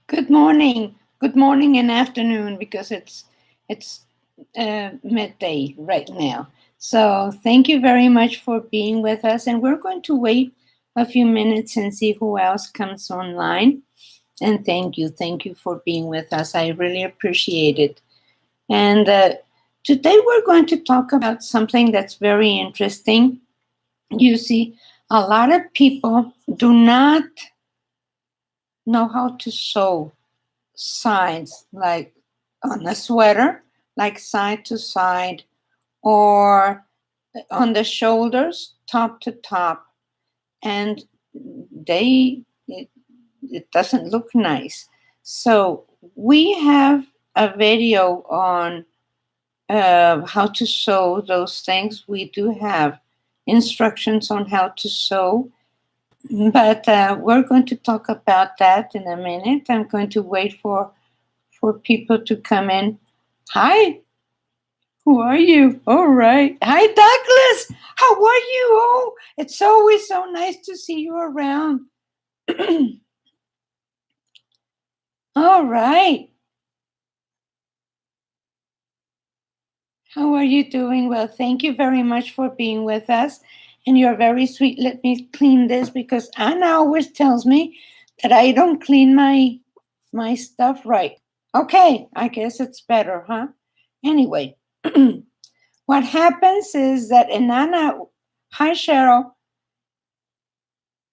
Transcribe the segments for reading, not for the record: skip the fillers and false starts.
Good morning. Good morning and afternoon because it's midday right now. So thank you very much for being with us, and we're going to wait a few minutes and see who else comes online. And thank you for being with us. I really appreciate it. And today we're going to talk about something that's very interesting. You see, a lot of people do not know how to sew sides, like on a sweater, like side to side, or on the shoulders, top to top, and it doesn't look nice. So we have a video on how to sew those things. We do have instructions on how to sew, but we're going to talk about that in a minute. I'm going to wait for people to come in. Hi, who are you? All right. Hi, Douglas. How are you? Oh, it's always so nice to see you around. All right. How are you doing? Well, thank you very much for being with us. And you're very sweet. Let me clean this because Anna always tells me that I don't clean my stuff right. Okay, I guess it's better, huh? Anyway, what happens is that Anna, hi Cheryl,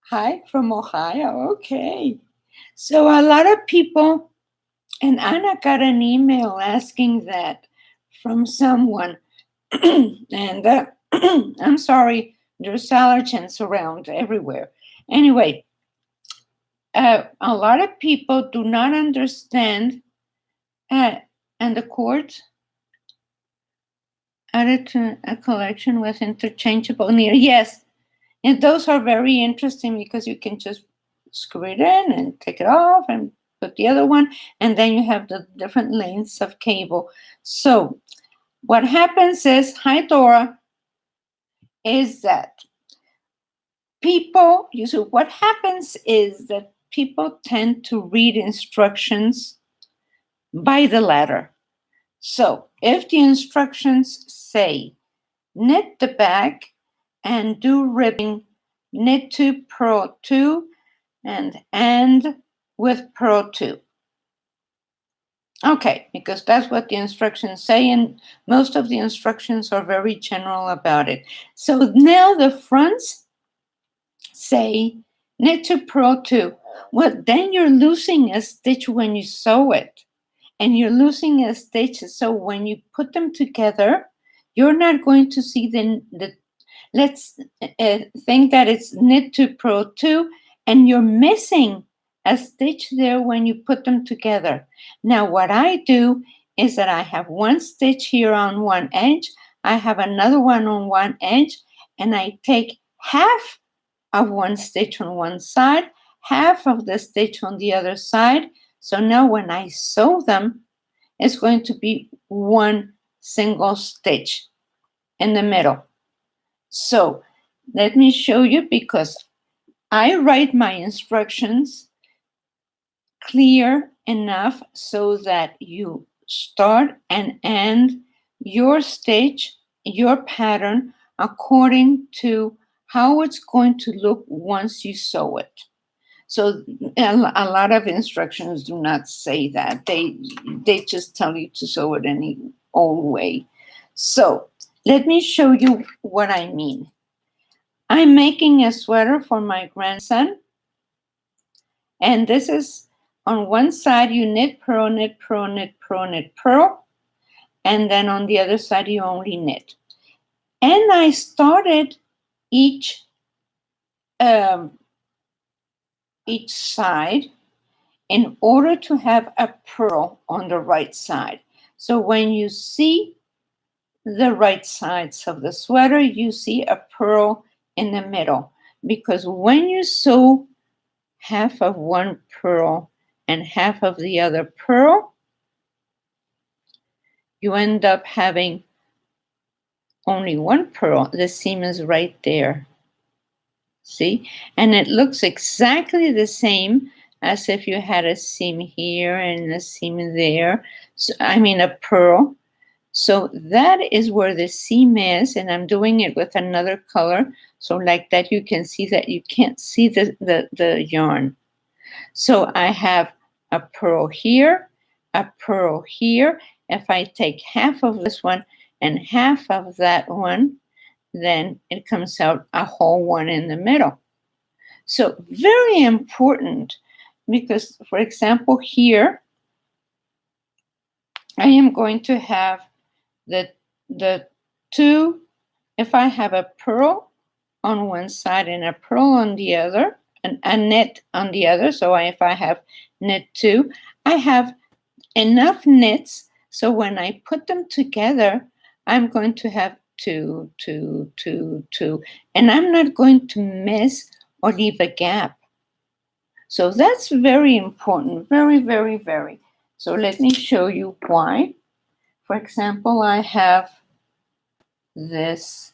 hi from Ohio. Okay. So a lot of people, and Anna got an email asking that from someone. And I'm sorry, there's allergens around everywhere. Anyway, a lot of people do not understand, and the court added to a collection with interchangeable near. Yes, and those are very interesting because you can just screw it in and take it off and put the other one, and then you have the different lengths of cable. So what happens is, hi Dora, is that what happens is that people tend to read instructions by the letter. So if the instructions say knit the back and do ribbing, knit to purl 2, and end with purl 2. Okay, because that's what the instructions say, and most of the instructions are very general about it. So now the fronts say knit to purl 2. Well, then you're losing a stitch when you sew it, and you're losing a stitch. So when you put them together, you're not going to see the let's think that it's knit to purl 2, and you're missing a stitch there when you put them together. Now what I do is that I have one stitch here on one edge, I have another one on one edge, and I take half of one stitch on one side, half of the stitch on the other side. So now when I sew them, it's going to be one single stitch in the middle. So let me show you, because I write my instructions clear enough so that you start and end your stitch, your pattern, according to how it's going to look once you sew it. So a lot of instructions do not say that. They just tell you to sew it any old way. So let me show you what I mean. I'm making a sweater for my grandson. And this is, on one side you knit, purl, knit, purl, knit, purl, knit, purl. And then on the other side you only knit. And I started each side in order to have a purl on the right side. So when you see the right sides of the sweater, you see a purl in the middle. Because when you sew half of one purl and half of the other purl, you end up having only one purl. The seam is right there. See? And it looks exactly the same as if you had a seam here and a seam there. So, I mean a purl. So that is where the seam is, and I'm doing it with another color. So like that, you can see that you can't see the yarn. So I have a purl here, a purl here. If I take half of this one and half of that one, then it comes out a whole one in the middle. So very important, because, for example, here, I am going to have the two, if I have a purl on one side and a purl on the other, and a knit on the other, so if I have knit 2, I have enough knits, so when I put them together, I'm going to have 2, 2, 2, 2, and I'm not going to miss or leave a gap. So that's very important, very, very, very. So let me show you why. For example, I have this.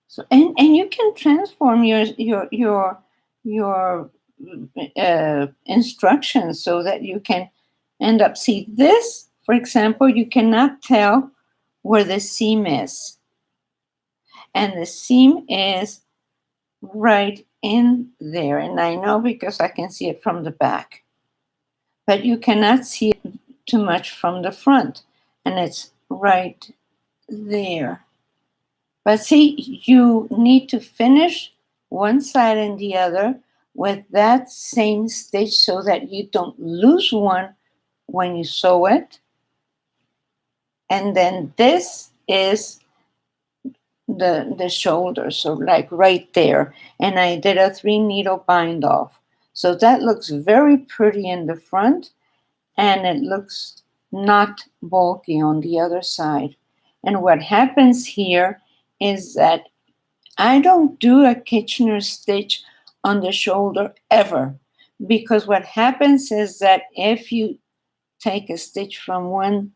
So and you can transform your instructions so that you can end up. See this, for example, you cannot tell where the seam is, and the seam is right in there, and I know because I can see it from the back, but you cannot see it too much from the front, and it's right there. But see, you need to finish one side and the other with that same stitch so that you don't lose one when you sew it. And then this is the shoulder, so like right there. And I did a 3-needle bind off. So that looks very pretty in the front, and it looks not bulky on the other side. And what happens here is that I don't do a Kitchener stitch on the shoulder ever, because what happens is that if you take a stitch from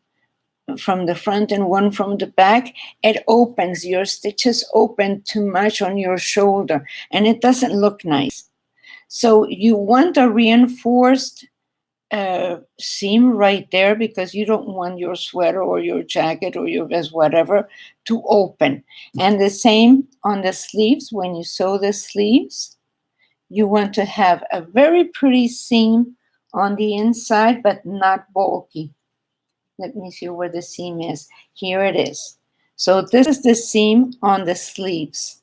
the front and one from the back, it opens, your stitches open too much on your shoulder, and it doesn't look nice. So you want a reinforced seam right there, because you don't want your sweater or your jacket or your vest, whatever, to open. And the same on the sleeves. When you sew the sleeves, you want to have a very pretty seam on the inside, but not bulky. Let me see where the seam is. Here it is. So this is the seam on the sleeves,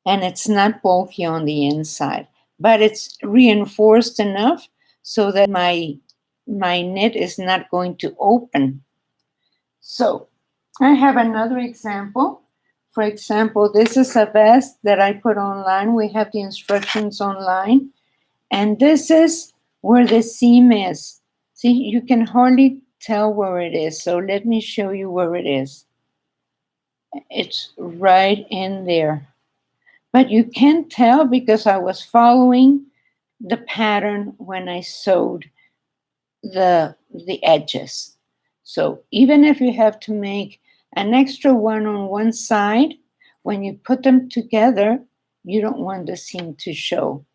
and it's not bulky on the inside, but it's reinforced enough so that my knit is not going to open. So I have another example. For example, this is a vest that I put online. We have the instructions online, and this is where the seam is. See, you can hardly tell where it is. So let me show you where it is. It's right in there. But you can't tell because I was following the pattern when I sewed the edges. So even if you have to make an extra one on one side, when you put them together, you don't want the seam to show.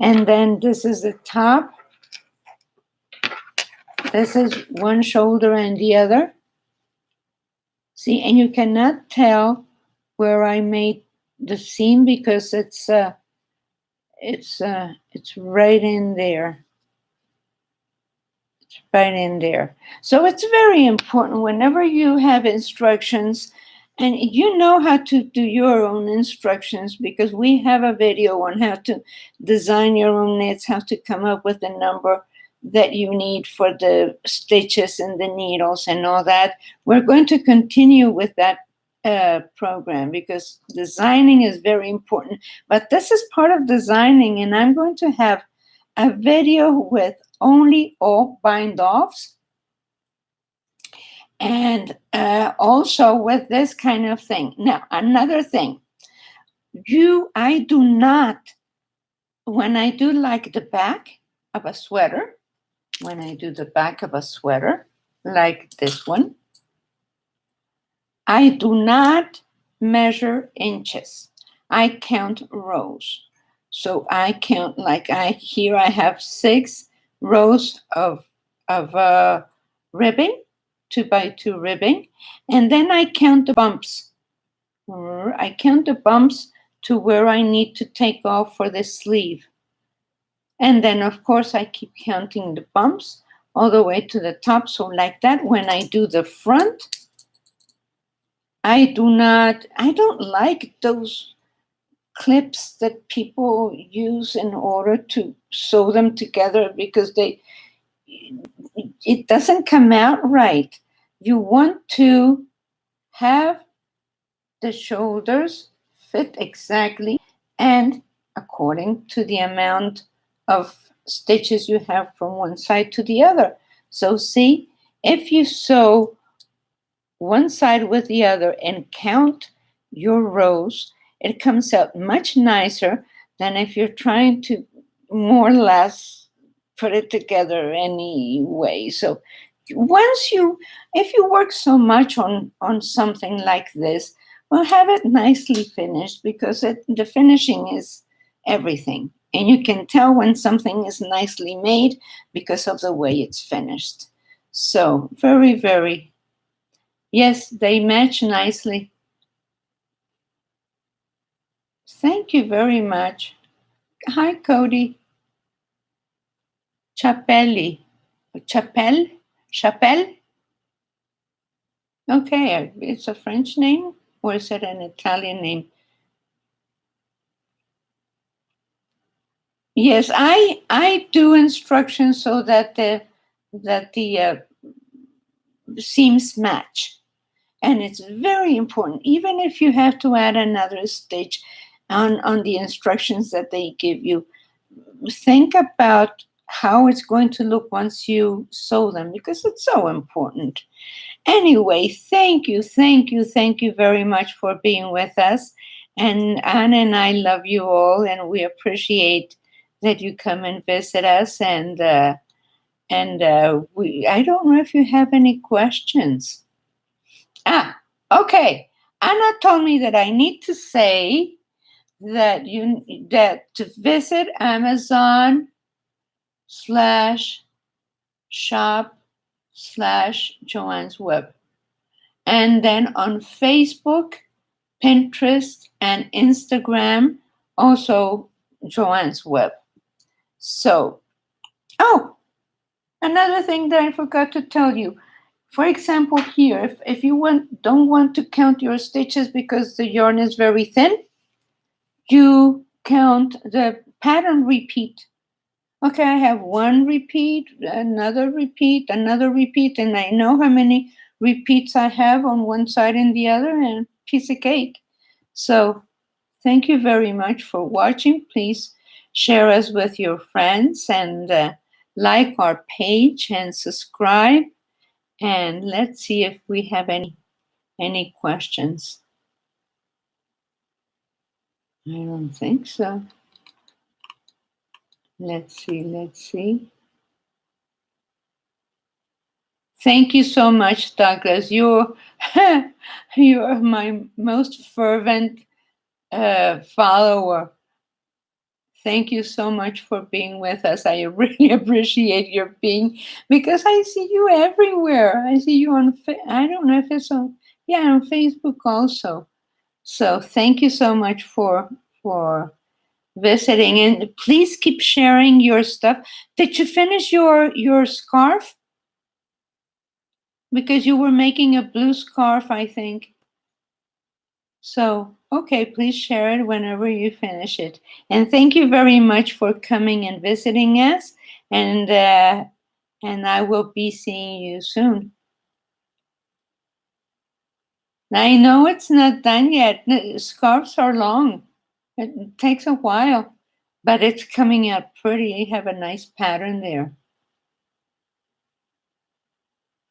And then this is the top. This is one shoulder and the other. See, and you cannot tell where I made the seam because it's right in there. It's right in there. So it's very important whenever you have instructions, and you know how to do your own instructions, because we have a video on how to design your own knits, how to come up with the number that you need for the stitches and the needles and all that. We're going to continue with that program, because designing is very important. But this is part of designing, and I'm going to have a video with only all bind offs, and also with this kind of thing. Now, another thing, I do not, when I do like the back of a sweater, when I do the back of a sweater, like this one, I do not measure inches. I count rows. So I count, like I have 6 rows of ribbing, 2 by 2 ribbing, and then I count the bumps. I count the bumps to where I need to take off for the sleeve. And then, of course, I keep counting the bumps all the way to the top. So, like that, when I do the front, I don't like those clips that people use in order to sew them together because it doesn't come out right. You want to have the shoulders fit exactly and according to the amount of stitches you have from one side to the other. So see, if you sew one side with the other and count your rows, it comes out much nicer than if you're trying to more or less put it together anyway. So once you, if you work so much on something like this, well, have it nicely finished because the finishing is everything. And you can tell when something is nicely made because of the way it's finished. So very, very, yes, they match nicely. Thank you very much. Hi, Cody. Chapelli. Chapelle? Chapelle? Okay, it's a French name or is it an Italian name? Yes, I do instructions so that the seams match, and it's very important. Even if you have to add another stitch on the instructions that they give you, think about how it's going to look once you sew them because it's so important. Anyway, thank you very much for being with us. And Anne and I love you all, and we appreciate that you come and visit us. And we, I don't know if you have any questions. Ah, okay. Anna told me that I need to say that to visit Amazon slash shop slash Joanne's web. And then on Facebook, Pinterest, and Instagram, also Joanne's web. So, oh, another thing that I forgot to tell you. For example, here, if you don't want to count your stitches because the yarn is very thin, you count the pattern repeat. Okay, I have one repeat, another repeat, another repeat, and I know how many repeats I have on one side and the other, and piece of cake. So thank you very much for watching. Please share us with your friends and like our page and subscribe. And let's see if we have any questions. I don't think so. Let's see. Thank you so much, Douglas. You're you're my most fervent follower. Thank you so much for being with us. I really appreciate your being because I see you everywhere. I see you on. I don't know if it's on. Yeah, on Facebook also. So thank you so much for visiting, and please keep sharing your stuff. Did you finish your scarf? Because you were making a blue scarf, I think. So, okay, please share it whenever you finish it. And thank you very much for coming and visiting us. And I will be seeing you soon. I know it's not done yet. Scarves are long. It takes a while, but it's coming out pretty. You have a nice pattern there.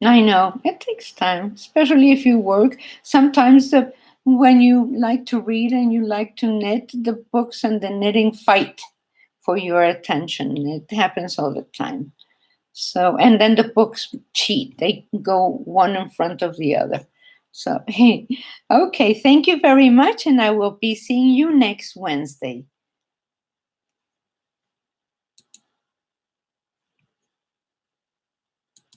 I know it takes time, especially if you work. Sometimes when you like to read and you like to knit, the books and the knitting fight for your attention. It happens all the time. So, and then the books cheat. They go one in front of the other. So, hey, okay, thank you very much, and I will be seeing you next Wednesday.